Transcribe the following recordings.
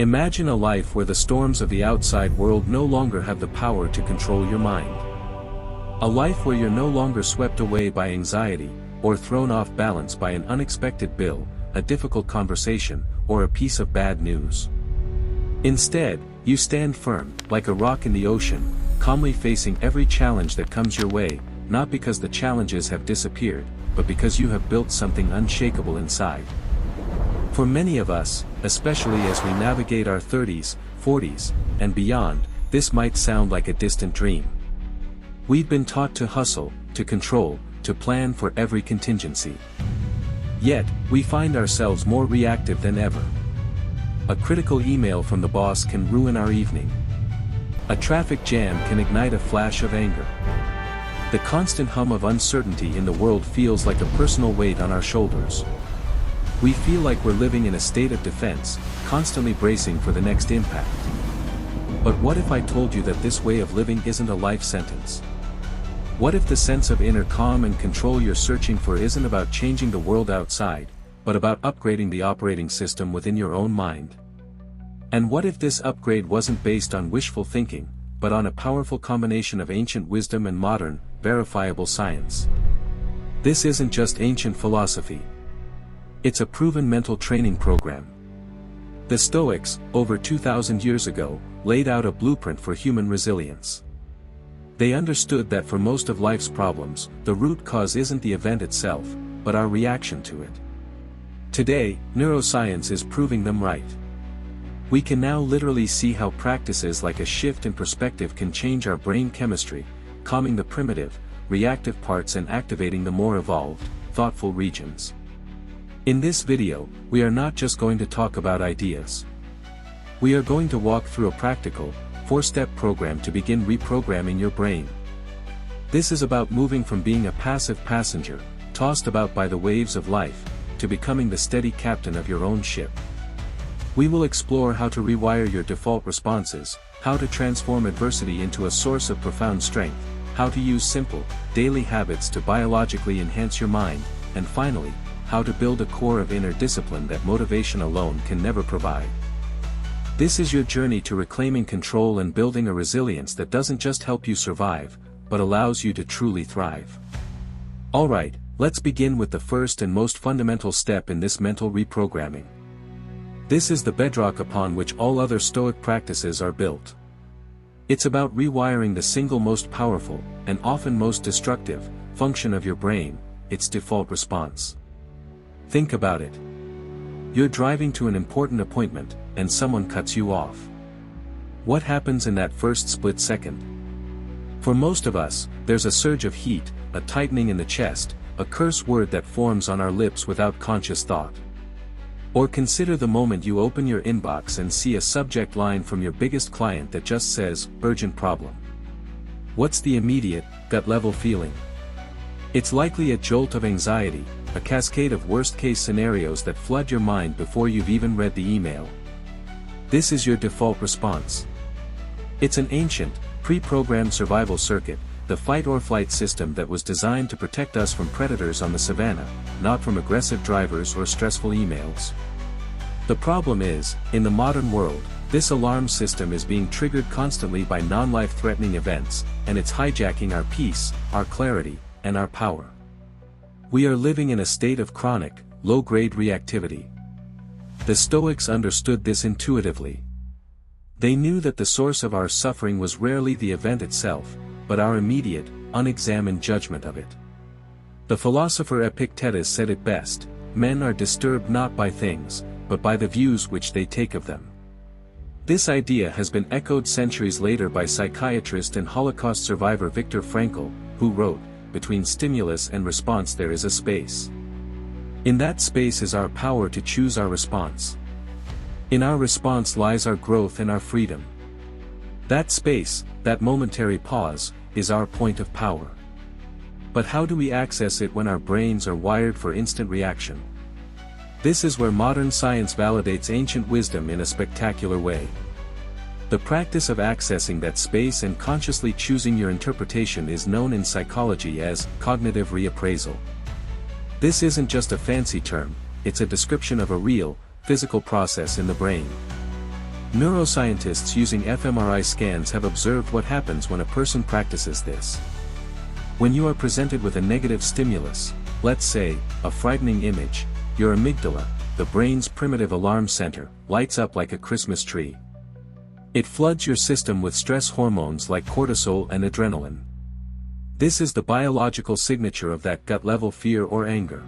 Imagine a life where the storms of the outside world no longer have the power to control your mind. A life where you're no longer swept away by anxiety, or thrown off balance by an unexpected bill, a difficult conversation, or a piece of bad news. Instead, you stand firm, like a rock in the ocean, calmly facing every challenge that comes your way, not because the challenges have disappeared, but because you have built something unshakable inside. For many of us, especially as we navigate our 30s, 40s, and beyond, this might sound like a distant dream. We've been taught to hustle, to control, to plan for every contingency. Yet, we find ourselves more reactive than ever. A critical email from the boss can ruin our evening. A traffic jam can ignite a flash of anger. The constant hum of uncertainty in the world feels like a personal weight on our shoulders. We feel like we're living in a state of defense, constantly bracing for the next impact. But what if I told you that this way of living isn't a life sentence? What if the sense of inner calm and control you're searching for isn't about changing the world outside, but about upgrading the operating system within your own mind? And what if this upgrade wasn't based on wishful thinking, but on a powerful combination of ancient wisdom and modern, verifiable science? This isn't just ancient philosophy. It's a proven mental training program. The Stoics, over 2,000 years ago, laid out a blueprint for human resilience. They understood that for most of life's problems, the root cause isn't the event itself, but our reaction to it. Today, neuroscience is proving them right. We can now literally see how practices like a shift in perspective can change our brain chemistry, calming the primitive, reactive parts and activating the more evolved, thoughtful regions. In this video, we are not just going to talk about ideas. We are going to walk through a practical, 4-step program to begin reprogramming your brain. This is about moving from being a passive passenger, tossed about by the waves of life, to becoming the steady captain of your own ship. We will explore how to rewire your default responses, how to transform adversity into a source of profound strength, how to use simple, daily habits to biologically enhance your mind, and finally, how to build a core of inner discipline that motivation alone can never provide. This is your journey to reclaiming control and building a resilience that doesn't just help you survive, but allows you to truly thrive. Alright, let's begin with the first and most fundamental step in this mental reprogramming. This is the bedrock upon which all other Stoic practices are built. It's about rewiring the single most powerful, and often most destructive, function of your brain, its default response. Think about it. You're driving to an important appointment, and someone cuts you off. What happens in that first split second? For most of us, there's a surge of heat, a tightening in the chest, a curse word that forms on our lips without conscious thought. Or consider the moment you open your inbox and see a subject line from your biggest client that just says, "Urgent problem." What's the immediate, gut-level feeling? It's likely a jolt of anxiety, a cascade of worst-case scenarios that flood your mind before you've even read the email. This is your default response. It's an ancient, pre-programmed survival circuit, the fight-or-flight system that was designed to protect us from predators on the savannah, not from aggressive drivers or stressful emails. The problem is, in the modern world, this alarm system is being triggered constantly by non-life-threatening events, and it's hijacking our peace, our clarity, and our power. We are living in a state of chronic, low-grade reactivity. The Stoics understood this intuitively. They knew that the source of our suffering was rarely the event itself, but our immediate, unexamined judgment of it. The philosopher Epictetus said it best, "Men are disturbed not by things, but by the views which they take of them." This idea has been echoed centuries later by psychiatrist and Holocaust survivor Viktor Frankl, who wrote, "Between stimulus and response there is a space. In that space is our power to choose our response. In our response lies our growth and our freedom. That space, that momentary pause, is our point of power." But how do we access it when our brains are wired for instant reaction? This is where modern science validates ancient wisdom in a spectacular way. The practice of accessing that space and consciously choosing your interpretation is known in psychology as cognitive reappraisal. This isn't just a fancy term, it's a description of a real, physical process in the brain. Neuroscientists using fMRI scans have observed what happens when a person practices this. When you are presented with a negative stimulus, let's say, a frightening image, your amygdala, the brain's primitive alarm center, lights up like a Christmas tree. It floods your system with stress hormones like cortisol and adrenaline. This is the biological signature of that gut-level fear or anger.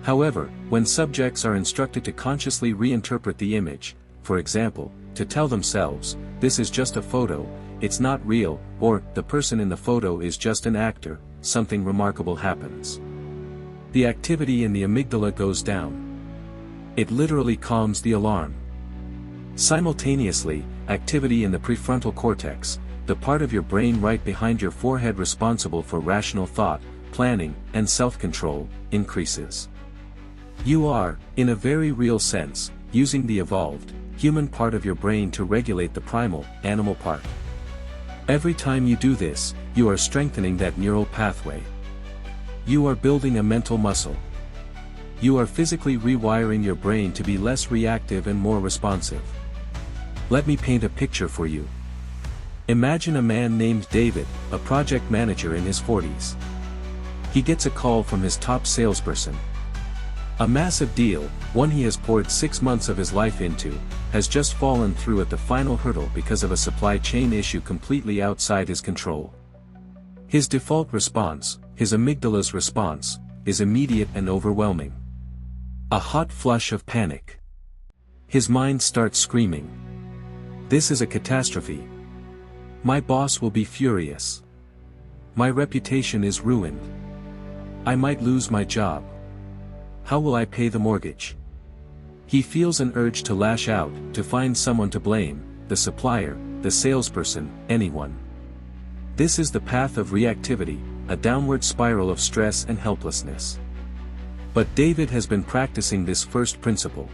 However, when subjects are instructed to consciously reinterpret the image, for example, to tell themselves, this is just a photo, it's not real, or the person in the photo is just an actor, something remarkable happens. The activity in the amygdala goes down. It literally calms the alarm. Simultaneously, activity in the prefrontal cortex, the part of your brain right behind your forehead responsible for rational thought, planning, and self-control, increases. You are, in a very real sense, using the evolved, human part of your brain to regulate the primal, animal part. Every time you do this, you are strengthening that neural pathway. You are building a mental muscle. You are physically rewiring your brain to be less reactive and more responsive. Let me paint a picture for you. Imagine a man named David, a project manager in his 40s. He gets a call from his top salesperson. A massive deal, one he has poured 6 months of his life into, has just fallen through at the final hurdle because of a supply chain issue completely outside his control. His default response, his amygdala's response, is immediate and overwhelming. A hot flush of panic. His mind starts screaming. This is a catastrophe. My boss will be furious. My reputation is ruined. I might lose my job. How will I pay the mortgage? He feels an urge to lash out, to find someone to blame, the supplier, the salesperson, anyone. This is the path of reactivity, a downward spiral of stress and helplessness. But David has been practicing this first principle.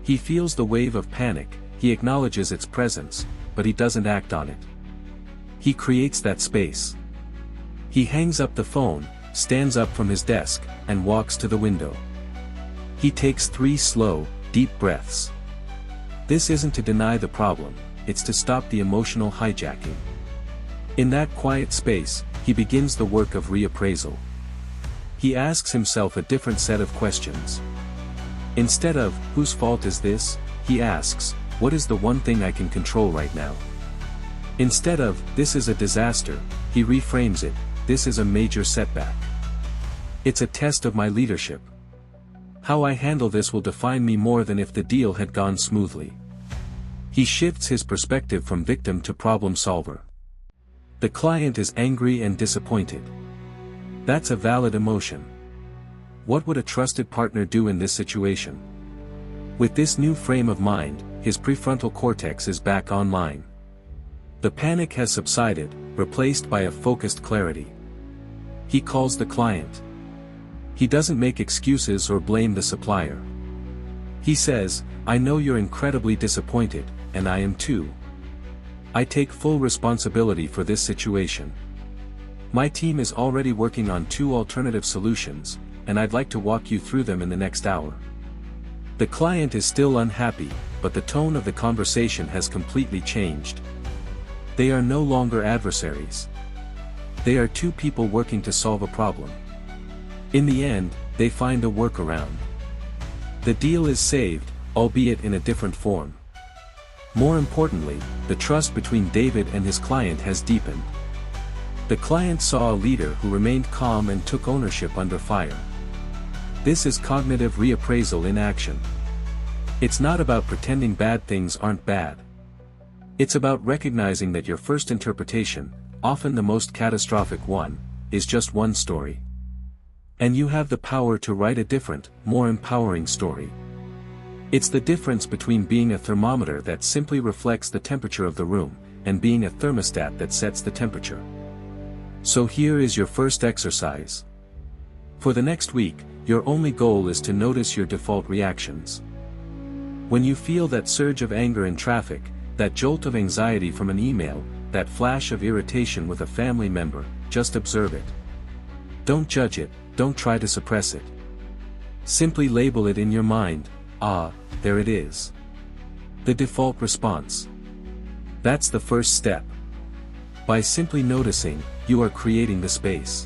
He feels the wave of panic, he acknowledges its presence, but he doesn't act on it. He creates that space. He hangs up the phone, stands up from his desk, and walks to the window. He takes 3 slow, deep breaths. This isn't to deny the problem, it's to stop the emotional hijacking. In that quiet space, he begins the work of reappraisal. He asks himself a different set of questions. Instead of, whose fault is this, he asks, what is the one thing I can control right now? Instead of, this is a disaster, he reframes it, this is a major setback. It's a test of my leadership. How I handle this will define me more than if the deal had gone smoothly. He shifts his perspective from victim to problem solver. The client is angry and disappointed. That's a valid emotion. What would a trusted partner do in this situation? With this new frame of mind, his prefrontal cortex is back online. The panic has subsided, replaced by a focused clarity. He calls the client. He doesn't make excuses or blame the supplier. He says, I know you're incredibly disappointed, and I am too. I take full responsibility for this situation. My team is already working on 2 alternative solutions, and I'd like to walk you through them in the next hour. The client is still unhappy, but the tone of the conversation has completely changed. They are no longer adversaries. They are 2 people working to solve a problem. In the end, they find a workaround. The deal is saved, albeit in a different form. More importantly, the trust between David and his client has deepened. The client saw a leader who remained calm and took ownership under fire. This is cognitive reappraisal in action. It's not about pretending bad things aren't bad. It's about recognizing that your first interpretation, often the most catastrophic one, is just one story. And you have the power to write a different, more empowering story. It's the difference between being a thermometer that simply reflects the temperature of the room, and being a thermostat that sets the temperature. So here is your first exercise. For the next week, your only goal is to notice your default reactions. When you feel that surge of anger in traffic, that jolt of anxiety from an email, that flash of irritation with a family member, just observe it. Don't judge it, don't try to suppress it. Simply label it in your mind, ah, there it is. The default response. That's the first step. By simply noticing, you are creating the space.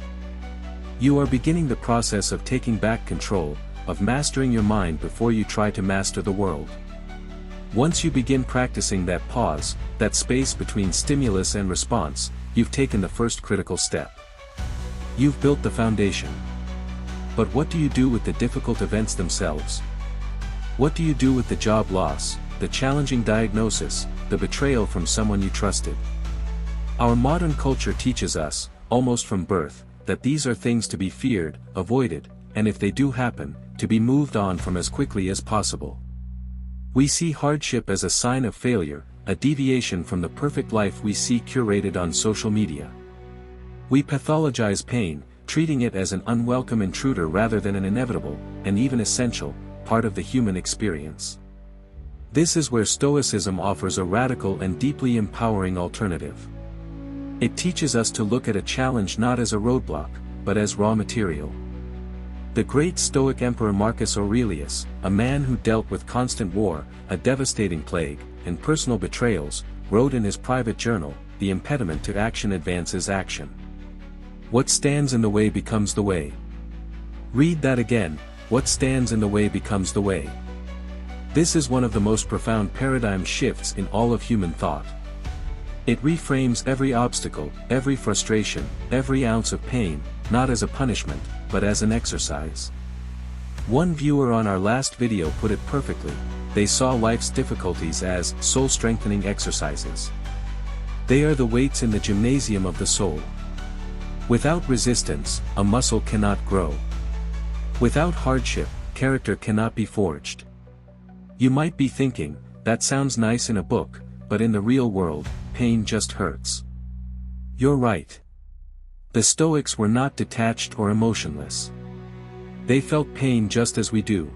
You are beginning the process of taking back control, of mastering your mind before you try to master the world. Once you begin practicing that pause, that space between stimulus and response, you've taken the first critical step. You've built the foundation. But what do you do with the difficult events themselves? What do you do with the job loss, the challenging diagnosis, the betrayal from someone you trusted? Our modern culture teaches us, almost from birth, that these are things to be feared, avoided, and if they do happen, to be moved on from as quickly as possible. We see hardship as a sign of failure, a deviation from the perfect life we see curated on social media. We pathologize pain, treating it as an unwelcome intruder rather than an inevitable, and even essential, part of the human experience. This is where Stoicism offers a radical and deeply empowering alternative. It teaches us to look at a challenge not as a roadblock, but as raw material. The great Stoic emperor Marcus Aurelius, a man who dealt with constant war, a devastating plague, and personal betrayals, wrote in his private journal, "The impediment to action advances action. What stands in the way becomes the way." Read that again, what stands in the way becomes the way. This is one of the most profound paradigm shifts in all of human thought. It reframes every obstacle, every frustration, every ounce of pain, not as a punishment, but as an exercise. One viewer on our last video put it perfectly: they saw life's difficulties as soul-strengthening exercises. They are the weights in the gymnasium of the soul. Without resistance, a muscle cannot grow. Without hardship, character cannot be forged. You might be thinking, that sounds nice in a book, but in the real world, pain just hurts. You're right. The Stoics were not detached or emotionless. They felt pain just as we do.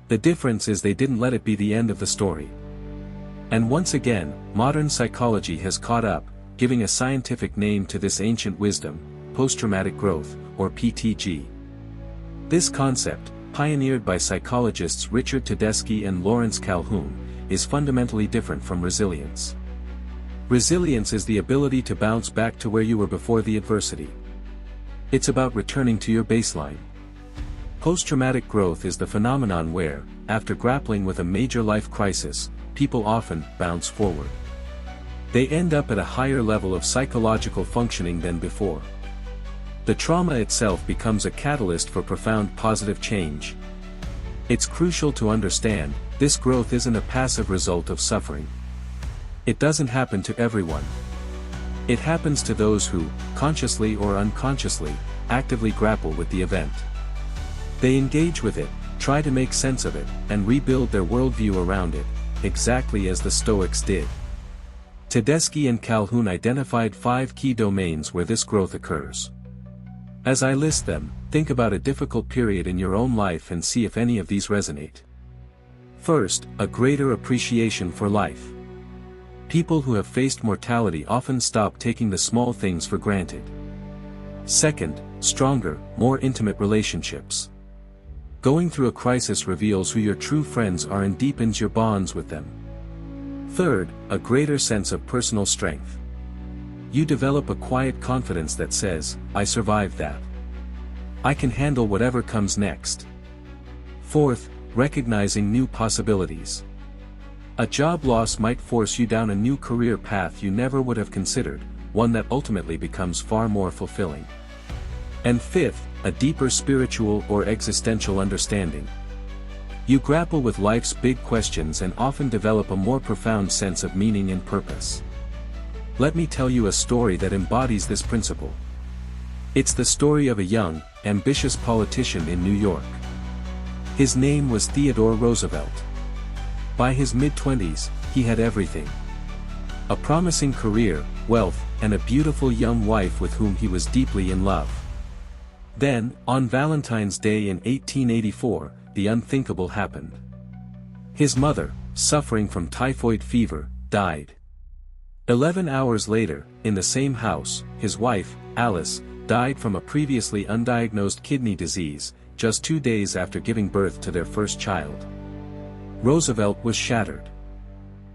The difference is they didn't let it be the end of the story. And once again, modern psychology has caught up, giving a scientific name to this ancient wisdom: post-traumatic growth, or PTG. This concept, pioneered by psychologists Richard Tedeschi and Lawrence Calhoun, is fundamentally different from resilience. Resilience is the ability to bounce back to where you were before the adversity. It's about returning to your baseline. Post-traumatic growth is the phenomenon where, after grappling with a major life crisis, people often bounce forward. They end up at a higher level of psychological functioning than before. The trauma itself becomes a catalyst for profound positive change. It's crucial to understand, this growth isn't a passive result of suffering. It doesn't happen to everyone. It happens to those who, consciously or unconsciously, actively grapple with the event. They engage with it, try to make sense of it, and rebuild their worldview around it, exactly as the Stoics did. Tedeschi and Calhoun identified 5 key domains where this growth occurs. As I list them, think about a difficult period in your own life and see if any of these resonate. First, a greater appreciation for life. People who have faced mortality often stop taking the small things for granted. Second, stronger, more intimate relationships. Going through a crisis reveals who your true friends are and deepens your bonds with them. Third, a greater sense of personal strength. You develop a quiet confidence that says, "I survived that. I can handle whatever comes next." Fourth, recognizing new possibilities. A job loss might force you down a new career path you never would have considered, one that ultimately becomes far more fulfilling. And fifth, a deeper spiritual or existential understanding. You grapple with life's big questions and often develop a more profound sense of meaning and purpose. Let me tell you a story that embodies this principle. It's the story of a young, ambitious politician in New York. His name was Theodore Roosevelt. By his mid-20s, he had everything. A promising career, wealth, and a beautiful young wife with whom he was deeply in love. Then, on Valentine's Day in 1884, the unthinkable happened. His mother, suffering from typhoid fever, died. 11 hours later, in the same house, his wife, Alice, died from a previously undiagnosed kidney disease, just 2 days after giving birth to their first child. Roosevelt was shattered.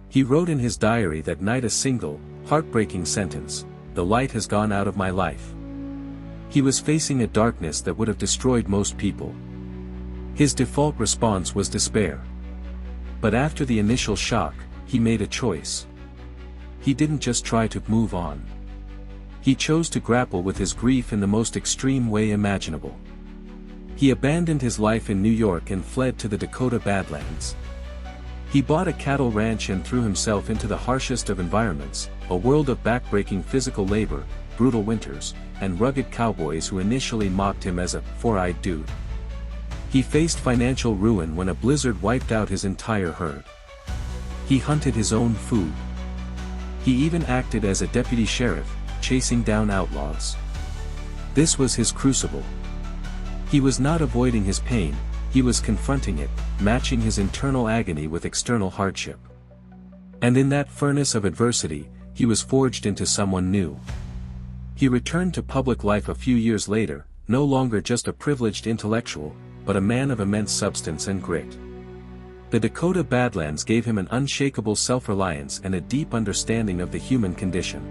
He wrote in his diary that night a single, heartbreaking sentence: "The light has gone out of my life." He was facing a darkness that would have destroyed most people. His default response was despair. But after the initial shock, he made a choice. He didn't just try to move on. He chose to grapple with his grief in the most extreme way imaginable. He abandoned his life in New York and fled to the Dakota Badlands. He bought a cattle ranch and threw himself into the harshest of environments, a world of backbreaking physical labor, brutal winters, and rugged cowboys who initially mocked him as a four-eyed dude. He faced financial ruin when a blizzard wiped out his entire herd. He hunted his own food. He even acted as a deputy sheriff, chasing down outlaws. This was his crucible. He was not avoiding his pain, he was confronting it, matching his internal agony with external hardship. And in that furnace of adversity, he was forged into someone new. He returned to public life a few years later, no longer just a privileged intellectual, but a man of immense substance and grit. The Dakota Badlands gave him an unshakable self-reliance and a deep understanding of the human condition.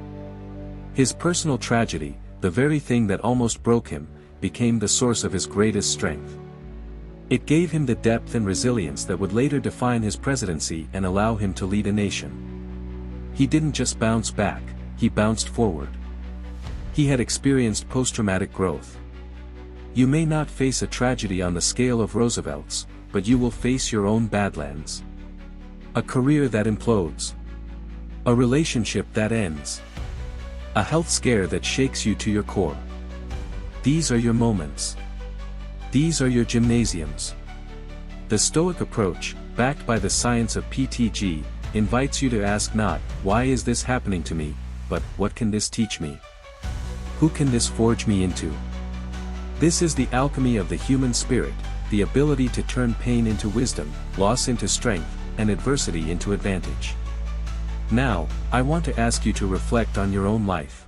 His personal tragedy, the very thing that almost broke him, became the source of his greatest strength. It gave him the depth and resilience that would later define his presidency and allow him to lead a nation. He didn't just bounce back, he bounced forward. He had experienced post-traumatic growth. You may not face a tragedy on the scale of Roosevelt's, but you will face your own badlands. A career that implodes. A relationship that ends. A health scare that shakes you to your core. These are your moments. These are your gymnasiums. The Stoic approach, backed by the science of PTG, invites you to ask not, "Why is this happening to me?" but, "What can this teach me? Who can this forge me into?" This is the alchemy of the human spirit, the ability to turn pain into wisdom, loss into strength, and adversity into advantage. Now, I want to ask you to reflect on your own life.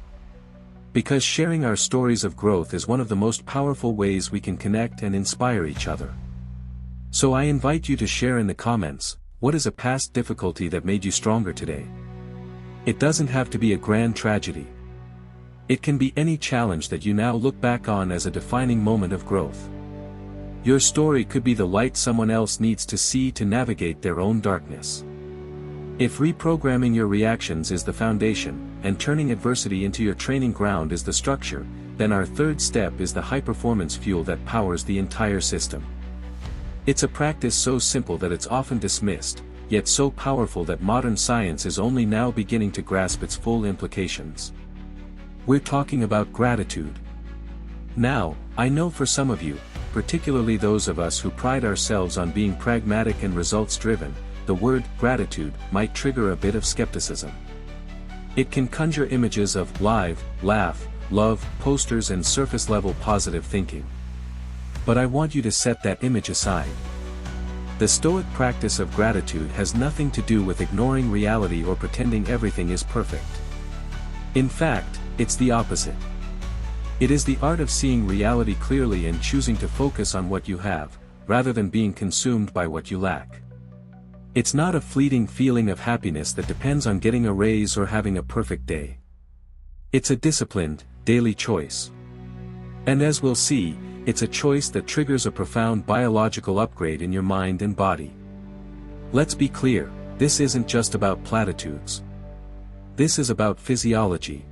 Because sharing our stories of growth is one of the most powerful ways we can connect and inspire each other. So I invite you to share in the comments, what is a past difficulty that made you stronger today? It doesn't have to be a grand tragedy. It can be any challenge that you now look back on as a defining moment of growth. Your story could be the light someone else needs to see to navigate their own darkness. If reprogramming your reactions is the foundation, and turning adversity into your training ground is the structure, then our third step is the high-performance fuel that powers the entire system. It's a practice so simple that it's often dismissed, yet so powerful that modern science is only now beginning to grasp its full implications. We're talking about gratitude. Now, I know for some of you, particularly those of us who pride ourselves on being pragmatic and results-driven, the word gratitude might trigger a bit of skepticism. It can conjure images of live, laugh, love, posters and surface-level positive thinking. But I want you to set that image aside. The Stoic practice of gratitude has nothing to do with ignoring reality or pretending everything is perfect. In fact, it's the opposite. It is the art of seeing reality clearly and choosing to focus on what you have, rather than being consumed by what you lack. It's not a fleeting feeling of happiness that depends on getting a raise or having a perfect day. It's a disciplined, daily choice. And as we'll see, it's a choice that triggers a profound biological upgrade in your mind and body. Let's be clear, this isn't just about platitudes. This is about physiology.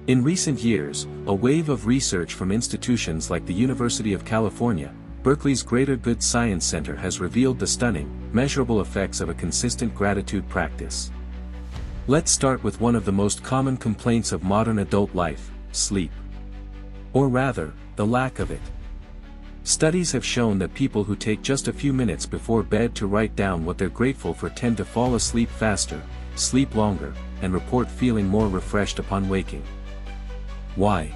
In recent years, a wave of research from institutions like the University of California, Berkeley's Greater Good Science Center has revealed the stunning, measurable effects of a consistent gratitude practice. Let's start with one of the most common complaints of modern adult life, sleep. Or rather, the lack of it. Studies have shown that people who take just a few minutes before bed to write down what they're grateful for tend to fall asleep faster, sleep longer, and report feeling more refreshed upon waking. Why?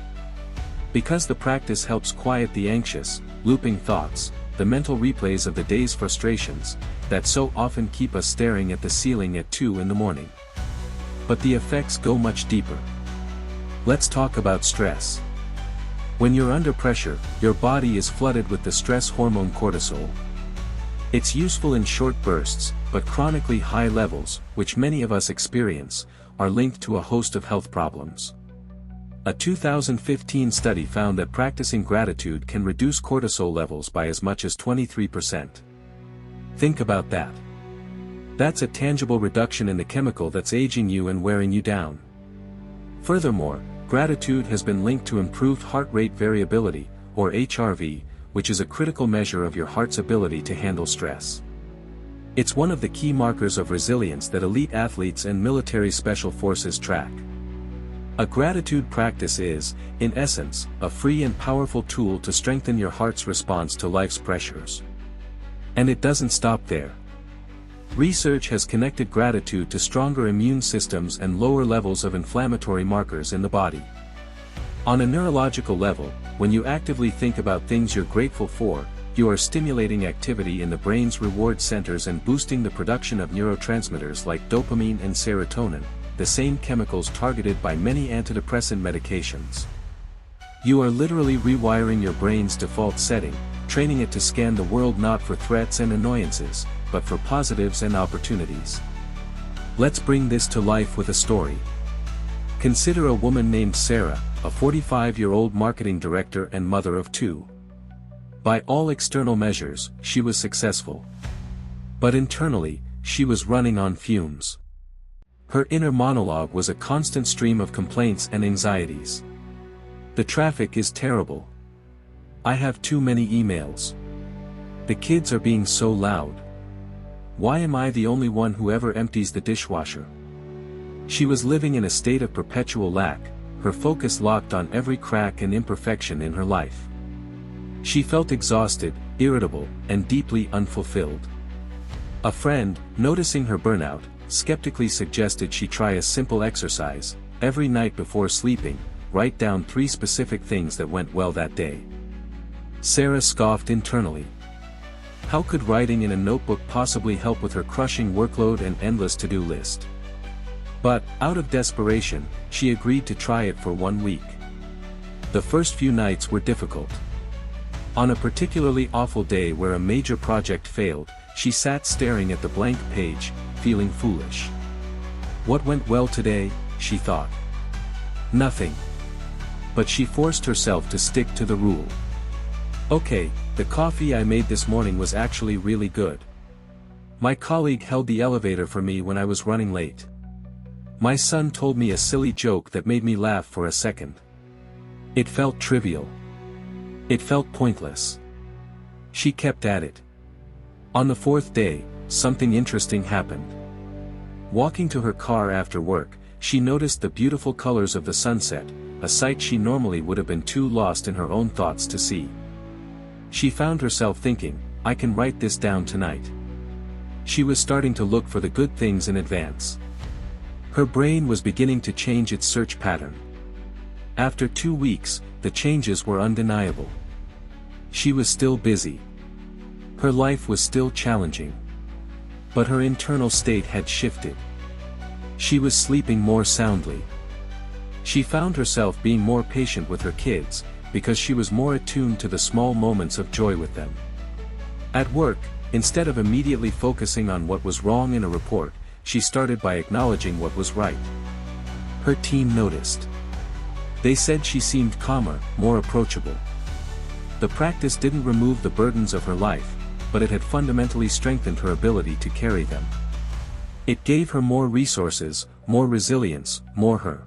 Because the practice helps quiet the anxious, looping thoughts, the mental replays of the day's frustrations, that so often keep us staring at the ceiling at 2 in the morning. But the effects go much deeper. Let's talk about stress. When you're under pressure, your body is flooded with the stress hormone cortisol. It's useful in short bursts, but chronically high levels, which many of us experience, are linked to a host of health problems. A 2015 study found that practicing gratitude can reduce cortisol levels by as much as 23%. Think about that. That's a tangible reduction in the chemical that's aging you and wearing you down. Furthermore, gratitude has been linked to improved heart rate variability, or HRV, which is a critical measure of your heart's ability to handle stress. It's one of the key markers of resilience that elite athletes and military special forces track. A gratitude practice is, in essence, a free and powerful tool to strengthen your heart's response to life's pressures. And it doesn't stop there. Research has connected gratitude to stronger immune systems and lower levels of inflammatory markers in the body. On a neurological level, when you actively think about things you're grateful for, you are stimulating activity in the brain's reward centers and boosting the production of neurotransmitters like dopamine and serotonin, the same chemicals targeted by many antidepressant medications. You are literally rewiring your brain's default setting, training it to scan the world not for threats and annoyances, but for positives and opportunities. Let's bring this to life with a story. Consider a woman named Sarah, a 45-year-old marketing director and mother of two. By all external measures, she was successful. But internally, she was running on fumes. Her inner monologue was a constant stream of complaints and anxieties. The traffic is terrible. I have too many emails. The kids are being so loud. Why am I the only one who ever empties the dishwasher? She was living in a state of perpetual lack, her focus locked on every crack and imperfection in her life. She felt exhausted, irritable, and deeply unfulfilled. A friend, noticing her burnout, skeptically suggested she try a simple exercise: every night before sleeping, write down 3 specific things that went well that day. Sarah scoffed internally. How could writing in a notebook possibly help with her crushing workload and endless to-do list? But, out of desperation, she agreed to try it for 1 week. The first few nights were difficult. On a particularly awful day where a major project failed, she sat staring at the blank page, feeling foolish. What went well today, she thought? Nothing. But she forced herself to stick to the rule. Okay, the coffee I made this morning was actually really good. My colleague held the elevator for me when I was running late. My son told me a silly joke that made me laugh for a second. It felt trivial. It felt pointless. She kept at it. On the 4th day, something interesting happened. Walking to her car after work, she noticed the beautiful colors of the sunset, a sight she normally would have been too lost in her own thoughts to see. She found herself thinking, I can write this down tonight. She was starting to look for the good things in advance. Her brain was beginning to change its search pattern. After 2 weeks, the changes were undeniable. She was still busy. Her life was still challenging. But her internal state had shifted. She was sleeping more soundly. She found herself being more patient with her kids, because she was more attuned to the small moments of joy with them. At work, instead of immediately focusing on what was wrong in a report, she started by acknowledging what was right. Her team noticed. They said she seemed calmer, more approachable. The practice didn't remove the burdens of her life, but it had fundamentally strengthened her ability to carry them. It gave her more resources, more resilience, more her.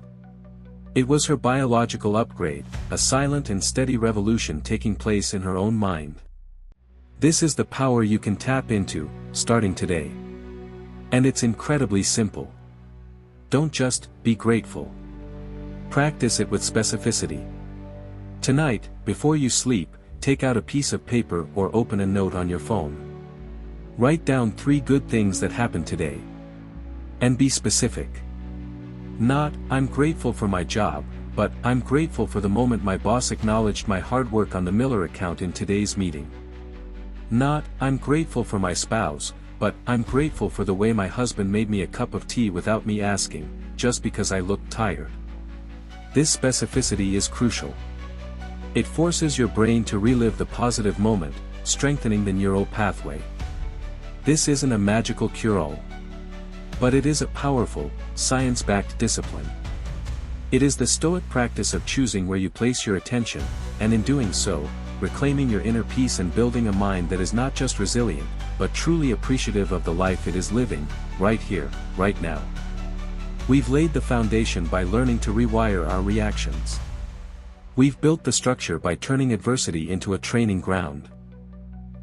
It was her biological upgrade, a silent and steady revolution taking place in her own mind. This is the power you can tap into, starting today. And it's incredibly simple. Don't just be grateful. Practice it with specificity. Tonight, before you sleep, take out a piece of paper or open a note on your phone. Write down 3 good things that happened today. And be specific. Not, I'm grateful for my job, but I'm grateful for the moment my boss acknowledged my hard work on the Miller account in today's meeting. Not, I'm grateful for my spouse, but I'm grateful for the way my husband made me a cup of tea without me asking, just because I looked tired. This specificity is crucial. It forces your brain to relive the positive moment, strengthening the neural pathway. This isn't a magical cure-all. But it is a powerful, science-backed discipline. It is the Stoic practice of choosing where you place your attention, and in doing so, reclaiming your inner peace and building a mind that is not just resilient, but truly appreciative of the life it is living, right here, right now. We've laid the foundation by learning to rewire our reactions. We've built the structure by turning adversity into a training ground.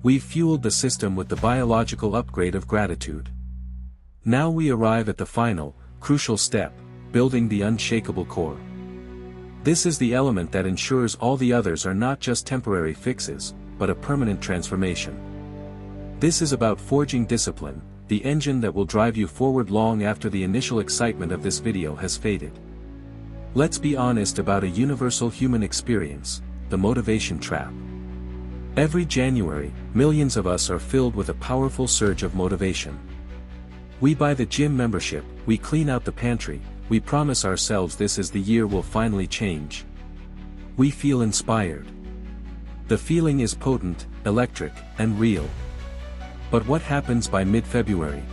We've fueled the system with the biological upgrade of gratitude. Now we arrive at the final, crucial step, building the unshakable core. This is the element that ensures all the others are not just temporary fixes, but a permanent transformation. This is about forging discipline, the engine that will drive you forward long after the initial excitement of this video has faded. Let's be honest about a universal human experience, the motivation trap. Every January, millions of us are filled with a powerful surge of motivation. We buy the gym membership, we clean out the pantry, we promise ourselves this is the year we'll finally change. We feel inspired. The feeling is potent, electric, and real. But what happens by mid-February?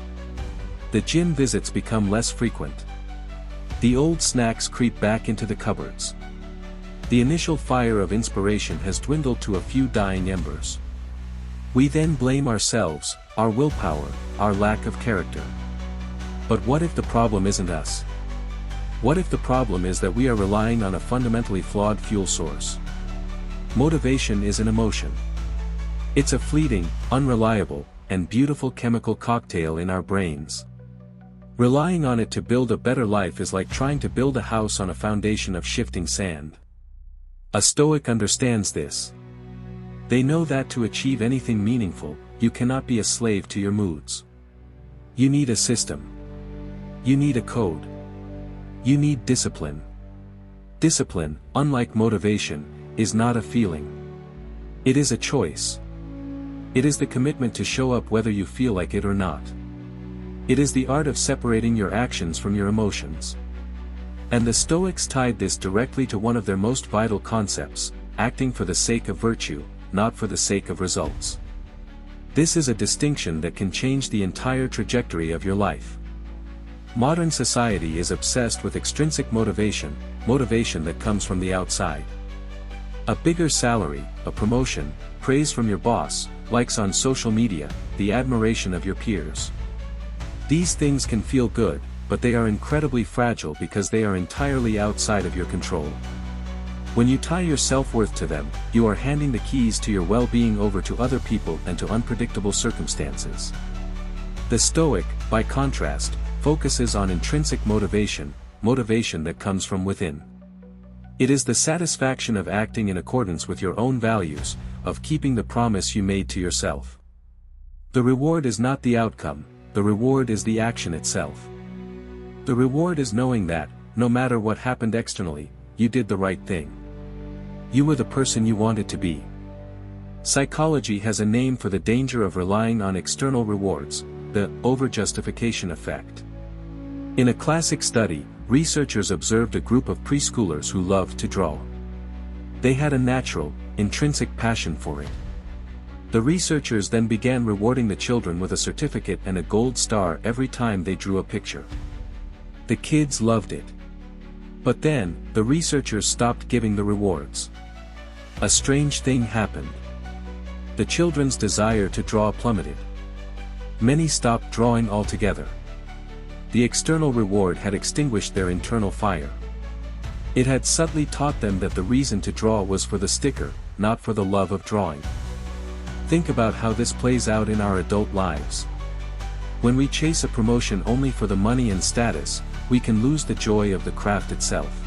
The gym visits become less frequent. The old snacks creep back into the cupboards. The initial fire of inspiration has dwindled to a few dying embers. We then blame ourselves, our willpower, our lack of character. But what if the problem isn't us? What if the problem is that we are relying on a fundamentally flawed fuel source? Motivation is an emotion. It's a fleeting, unreliable, and beautiful chemical cocktail in our brains. Relying on it to build a better life is like trying to build a house on a foundation of shifting sand. A Stoic understands this. They know that to achieve anything meaningful, you cannot be a slave to your moods. You need a system. You need a code. You need discipline. Discipline, unlike motivation, is not a feeling. It is a choice. It is the commitment to show up whether you feel like it or not. It is the art of separating your actions from your emotions. And the Stoics tied this directly to one of their most vital concepts, acting for the sake of virtue, not for the sake of results. This is a distinction that can change the entire trajectory of your life. Modern society is obsessed with extrinsic motivation, motivation that comes from the outside. A bigger salary, a promotion, praise from your boss, likes on social media, the admiration of your peers. These things can feel good, but they are incredibly fragile because they are entirely outside of your control. When you tie your self-worth to them, you are handing the keys to your well-being over to other people and to unpredictable circumstances. The Stoic, by contrast, focuses on intrinsic motivation, motivation that comes from within. It is the satisfaction of acting in accordance with your own values, of keeping the promise you made to yourself. The reward is not the outcome, the reward is the action itself. The reward is knowing that, no matter what happened externally, you did the right thing. You were the person you wanted to be. Psychology has a name for the danger of relying on external rewards, the overjustification effect. In a classic study, researchers observed a group of preschoolers who loved to draw. They had a natural, intrinsic passion for it. The researchers then began rewarding the children with a certificate and a gold star every time they drew a picture. The kids loved it. But then, the researchers stopped giving the rewards. A strange thing happened. The children's desire to draw plummeted. Many stopped drawing altogether. The external reward had extinguished their internal fire. It had subtly taught them that the reason to draw was for the sticker, not for the love of drawing. Think about how this plays out in our adult lives. When we chase a promotion only for the money and status, we can lose the joy of the craft itself.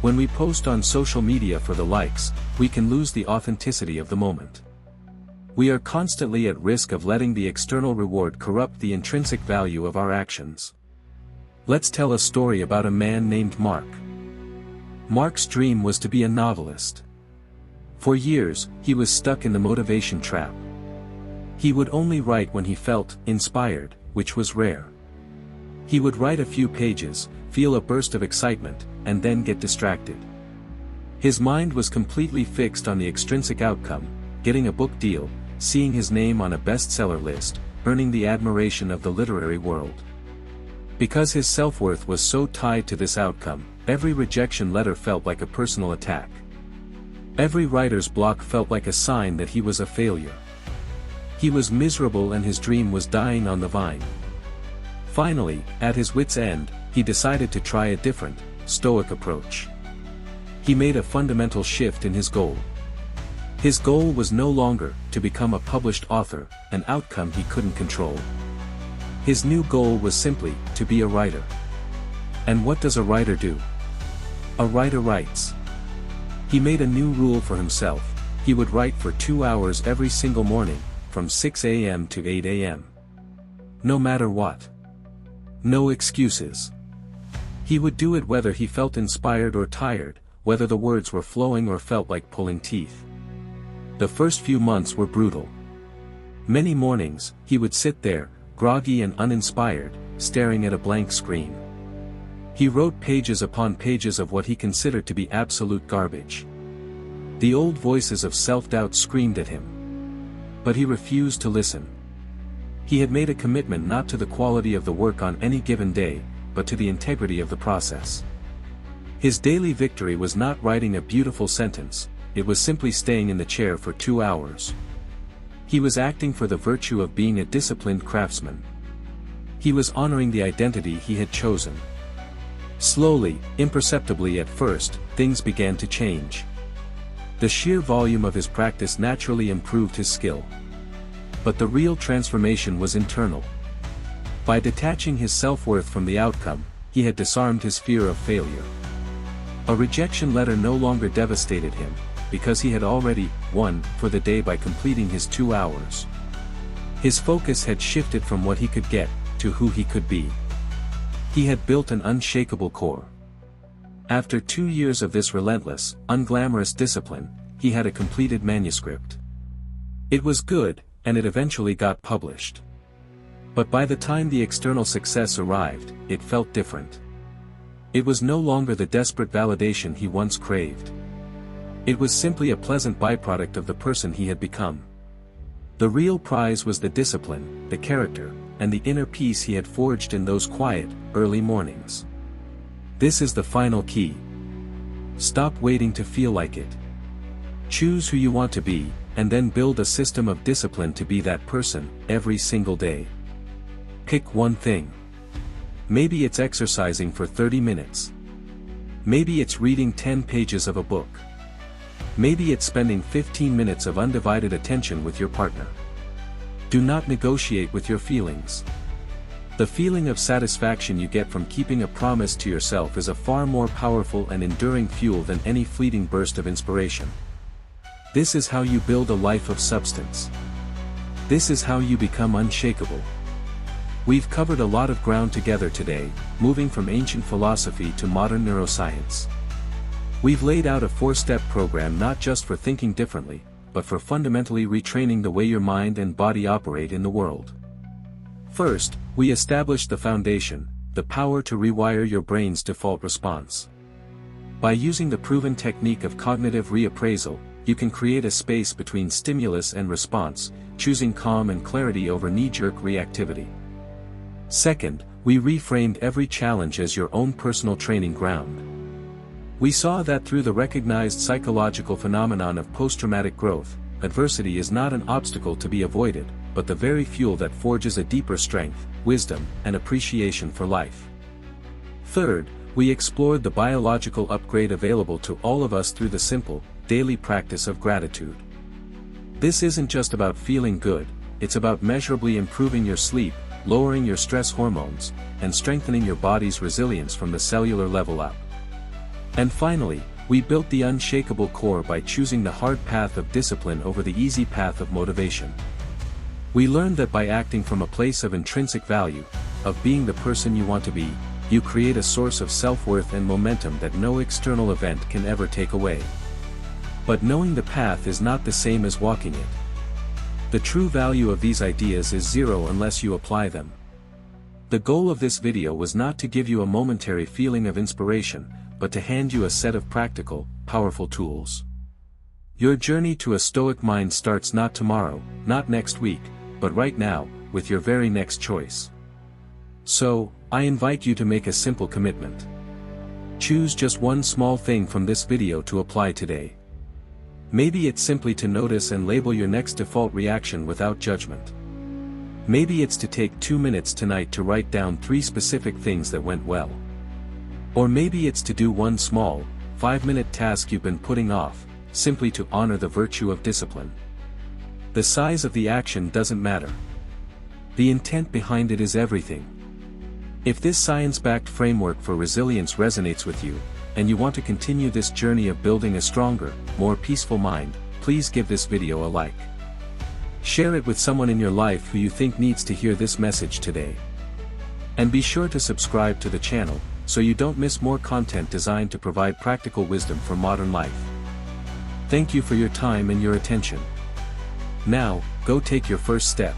When we post on social media for the likes, we can lose the authenticity of the moment. We are constantly at risk of letting the external reward corrupt the intrinsic value of our actions. Let's tell a story about a man named Mark. Mark's dream was to be a novelist. For years, he was stuck in the motivation trap. He would only write when he felt inspired, which was rare. He would write a few pages, feel a burst of excitement, and then get distracted. His mind was completely fixed on the extrinsic outcome, getting a book deal, seeing his name on a bestseller list, earning the admiration of the literary world. Because his self-worth was so tied to this outcome, every rejection letter felt like a personal attack. Every writer's block felt like a sign that he was a failure. He was miserable and his dream was dying on the vine. Finally, at his wit's end, he decided to try a different, Stoic approach. He made a fundamental shift in his goal. His goal was no longer to become a published author, an outcome he couldn't control. His new goal was simply to be a writer. And what does a writer do? A writer writes. He made a new rule for himself: he would write for 2 hours every single morning, from 6 a.m. to 8 a.m. No matter what. No excuses. He would do it whether he felt inspired or tired, whether the words were flowing or felt like pulling teeth. The first few months were brutal. Many mornings, he would sit there, groggy and uninspired, staring at a blank screen. He wrote pages upon pages of what he considered to be absolute garbage. The old voices of self-doubt screamed at him. But he refused to listen. He had made a commitment not to the quality of the work on any given day, but to the integrity of the process. His daily victory was not writing a beautiful sentence, it was simply staying in the chair for 2 hours. He was acting for the virtue of being a disciplined craftsman. He was honoring the identity he had chosen. Slowly, imperceptibly at first, things began to change. The sheer volume of his practice naturally improved his skill. But the real transformation was internal. By detaching his self-worth from the outcome, he had disarmed his fear of failure. A rejection letter no longer devastated him, because he had already won for the day by completing his 2 hours. His focus had shifted from what he could get, to who he could be. He had built an unshakable core. After 2 years of this relentless, unglamorous discipline, he had a completed manuscript. It was good, and it eventually got published. But by the time the external success arrived, it felt different. It was no longer the desperate validation he once craved. It was simply a pleasant byproduct of the person he had become. The real prize was the discipline, the character, and the inner peace he had forged in those quiet, early mornings. This is the final key. Stop waiting to feel like it. Choose who you want to be, and then build a system of discipline to be that person, every single day. Pick one thing. Maybe it's exercising for 30 minutes. Maybe it's reading 10 pages of a book. Maybe it's spending 15 minutes of undivided attention with your partner. Do not negotiate with your feelings. The feeling of satisfaction you get from keeping a promise to yourself is a far more powerful and enduring fuel than any fleeting burst of inspiration. This is how you build a life of substance. This is how you become unshakable. We've covered a lot of ground together today, moving from ancient philosophy to modern neuroscience. We've laid out a 4-step program not just for thinking differently, but for fundamentally retraining the way your mind and body operate in the world. First, we established the foundation, the power to rewire your brain's default response. By using the proven technique of cognitive reappraisal, you can create a space between stimulus and response, choosing calm and clarity over knee-jerk reactivity. Second, we reframed every challenge as your own personal training ground. We saw that through the recognized psychological phenomenon of post-traumatic growth, adversity is not an obstacle to be avoided, but the very fuel that forges a deeper strength, wisdom, and appreciation for life. Third, we explored the biological upgrade available to all of us through the simple, daily practice of gratitude. This isn't just about feeling good, it's about measurably improving your sleep, lowering your stress hormones, and strengthening your body's resilience from the cellular level up. And finally, we built the unshakable core by choosing the hard path of discipline over the easy path of motivation. We learned that by acting from a place of intrinsic value, of being the person you want to be, you create a source of self-worth and momentum that no external event can ever take away. But knowing the path is not the same as walking it. The true value of these ideas is zero unless you apply them. The goal of this video was not to give you a momentary feeling of inspiration, but to hand you a set of practical, powerful tools. Your journey to a Stoic mind starts not tomorrow, not next week, but right now, with your very next choice. So, I invite you to make a simple commitment. Choose just one small thing from this video to apply today. Maybe it's simply to notice and label your next default reaction without judgment. Maybe it's to take 2 minutes tonight to write down 3 specific things that went well. Or maybe it's to do one small, 5-minute task you've been putting off, simply to honor the virtue of discipline. The size of the action doesn't matter. The intent behind it is everything. If this science-backed framework for resilience resonates with you, and you want to continue this journey of building a stronger, more peaceful mind, please give this video a like. Share it with someone in your life who you think needs to hear this message today. And be sure to subscribe to the channel, so you don't miss more content designed to provide practical wisdom for modern life. Thank you for your time and your attention. Now, go take your first step.